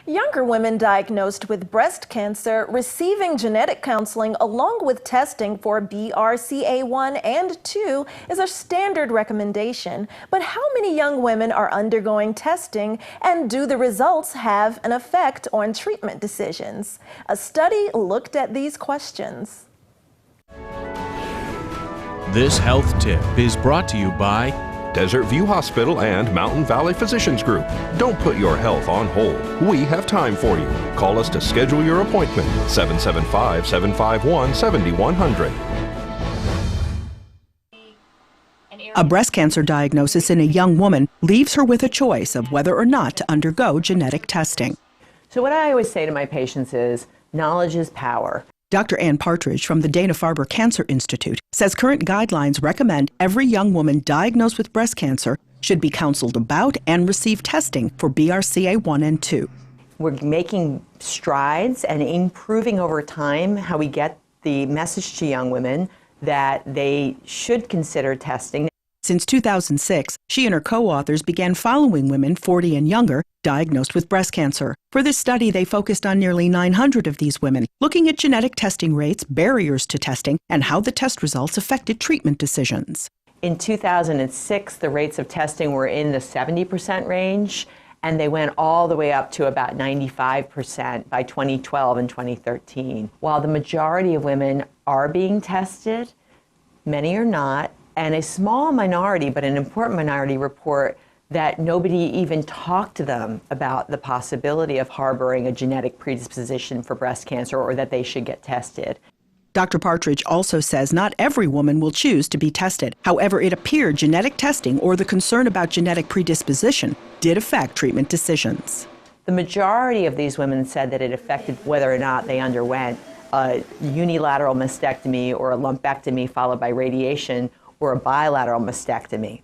Younger women diagnosed with breast cancer receiving genetic counseling along with testing for BRCA1 and 2 is a standard recommendation. But how many young women are undergoing testing, and do the results have an effect on treatment decisions? A study looked at these questions. This health tip is brought to you by Desert View Hospital and Mountain Valley Physicians Group. Don't put your health on hold. We have time for you. Call us to schedule your appointment. 775-751-7100. A breast cancer diagnosis in a young woman leaves her with a choice of whether or not to undergo genetic testing. So what I always say to my patients is, knowledge is power. Dr. Ann Partridge from the Dana-Farber Cancer Institute says current guidelines recommend every young woman diagnosed with breast cancer should be counseled about and receive testing for BRCA1 and 2. We're making strides and improving over time how we get the message to young women that they should consider testing. Since 2006, she and her co-authors began following women 40 and younger diagnosed with breast cancer. For this study, they focused on nearly 900 of these women, looking at genetic testing rates, barriers to testing, and how the test results affected treatment decisions. In 2006, the rates of testing were in the 70% range, and they went all the way up to about 95% by 2012 and 2013. While the majority of women are being tested, many are not. And a small minority, but an important minority, report that nobody even talked to them about the possibility of harboring a genetic predisposition for breast cancer or that they should get tested. Dr. Partridge also says not every woman will choose to be tested. However, it appeared genetic testing or the concern about genetic predisposition did affect treatment decisions. The majority of these women said that it affected whether or not they underwent a unilateral mastectomy or a lumpectomy followed by radiation, or a bilateral mastectomy.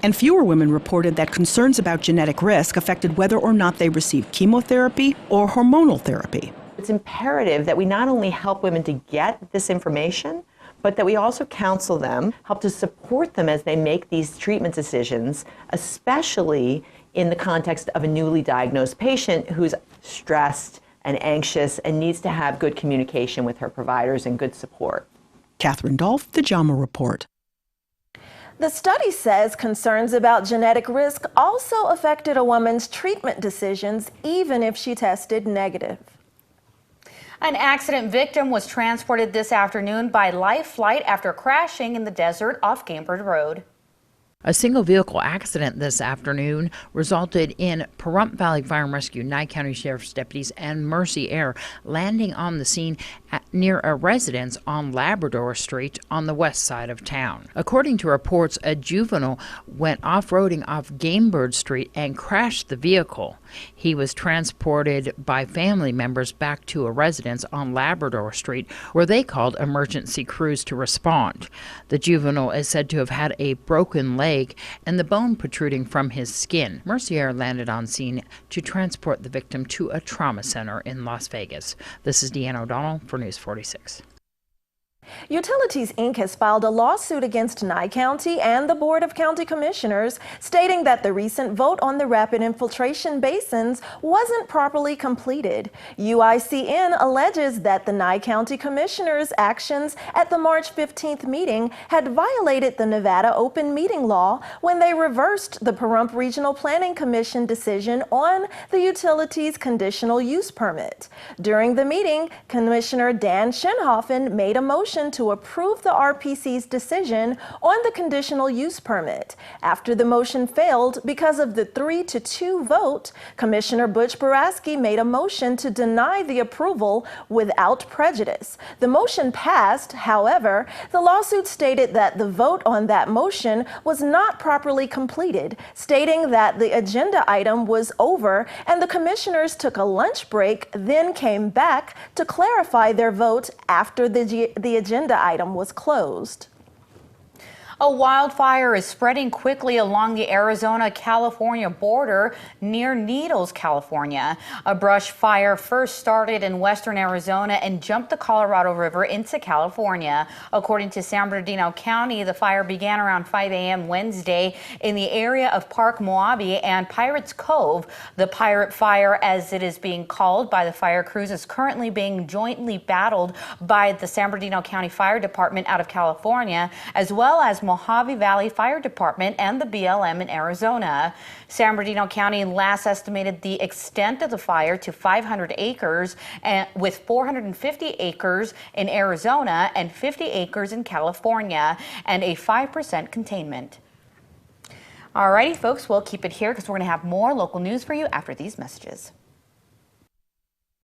And fewer women reported that concerns about genetic risk affected whether or not they received chemotherapy or hormonal therapy. It's imperative that we not only help women to get this information, but that we also counsel them, help to support them as they make these treatment decisions, especially in the context of a newly diagnosed patient who's stressed and anxious and needs to have good communication with her providers and good support. Catherine Dolf, The JAMA Report. The study says concerns about genetic risk also affected a woman's treatment decisions, even if she tested negative. An accident victim was transported this afternoon by life flight after crashing in the desert off Gamebird Road. A single vehicle accident this afternoon resulted in Pahrump Valley Fire and Rescue, Nye County Sheriff's deputies, and Mercy Air landing on the scene near a residence on Labrador Street on the west side of town. According to reports, a juvenile went off-roading off Gamebird Street and crashed the vehicle. He was transported by family members back to a residence on Labrador Street, where they called emergency crews to respond. The juvenile is said to have had a broken leg and the bone protruding from his skin. Mercy Air landed on scene to transport the victim to a trauma center in Las Vegas. This is Deanna O'Donnell for News 46. Utilities, Inc. has filed a lawsuit against Nye County and the Board of County Commissioners, stating that the recent vote on the rapid infiltration basins wasn't properly completed. UICN alleges that the Nye County Commissioners' actions at the March 15th meeting had violated the Nevada open meeting law when they reversed the Pahrump Regional Planning Commission decision on the utilities conditional use permit. During the meeting, Commissioner Dan Shinhoffen made a motion to approve the RPC's decision on the conditional use permit. After the motion failed because of the 3-2 vote, Commissioner Butch Boraski made a motion to deny the approval without prejudice. The motion passed. However, the lawsuit stated that the vote on that motion was not properly completed, stating that the agenda item was over and the commissioners took a lunch break, then came back to clarify their vote after the agenda item was closed. A wildfire is spreading quickly along the Arizona-California border near Needles, California. A brush fire first started in western Arizona and jumped the Colorado River into California. According to San Bernardino County, the fire began around 5 a.m. Wednesday in the area of Park Moabi and Pirates Cove. The Pirate Fire, as it is being called by the fire crews, is currently being jointly battled by the San Bernardino County Fire Department out of California, as well as Mojave Valley Fire Department and the BLM in Arizona. San Bernardino County last estimated the extent of the fire to 500 acres, and with 450 acres in Arizona and 50 acres in California, and a 5% containment. Alrighty, folks, we'll keep it here because we're going to have more local news for you after these messages.